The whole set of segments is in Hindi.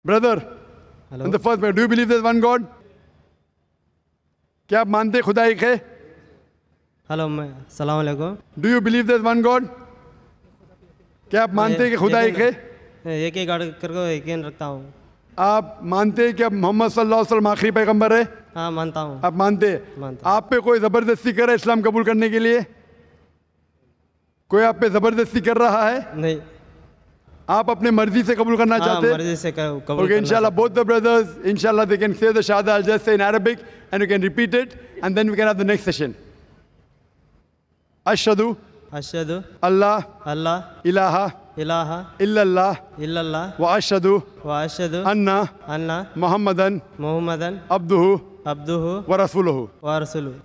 Brother, hello. In the first do you believe there one god? क्या आप मानते हैं खुदा एक है? हेलो, मैं सलाम अलैकुम। Do you believe there one god? क्या आप मानते हैं कि खुदा एक है? एक ही गाड़ करके यकीन रखता हूँ। आप मानते हैं कि अब मोहम्मद सल्लल्लाहु अलैहि वसल्लम आखिरी पैगंबर है? हाँ, मानता हूँ। आप मानते हैं? मानता हूँ। आप पे कोई जबरदस्ती कर रहा है इस्लाम कबूल करने के लिए? कोई आप पे जबरदस्ती कर रहा है? नहीं। आप अपने मर्जी से कबूल करना हाँ, चाहते हैं? मर्जी से कबूल Okay, करना inshallah, चाहता both the brothers, inshallah, they can say the Shahada. I'll just say in Arabic and you can repeat it and then we can have the next session. Ashhadu हूँ। अशहदु Allah अल्लाह ilaha इलाहा illallah इल्लल्लाह wa ashhadu व अशहदु anna अन्ना Muhammadan Mohammedan abduhu अब्दुहु wa rasuluhu. व रसूलुहु।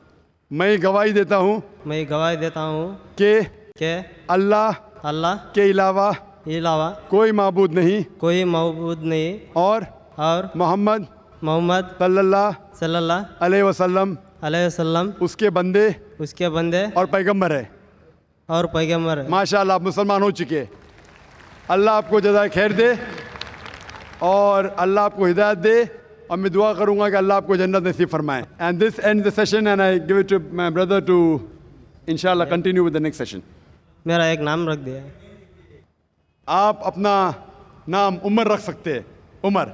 मैं गवाही देता हूँ मैं गवाही देता हूँ कि कि अल्लाह अल्लाह के अलावा के अलावा कोई माबूद नहीं कोई मौजूद नहीं और और मोहम्मद मोहम्मद सल्लल्लाहु सल्लल्लाहु अलैहि वसल्लम अलैहि वसल्लम उसके बंदे उसके बंदे और पैगंबर है। और पैगंबर है। माशाल्लाह, आप मुसलमान हो चुके हैं। अल्लाह आपको जज़ाए खैर दे और अल्लाह आपको हिदायत दे और मैं दुआ करूंगा कि अल्लाह आपको जन्नत नसीब फरमाए। And this end the session and I give it to my brother to इंशाल्लाह continue with the next session. मेरा एक नाम रख दिया है। आप अपना नाम उमर रख सकते हैं। उमर।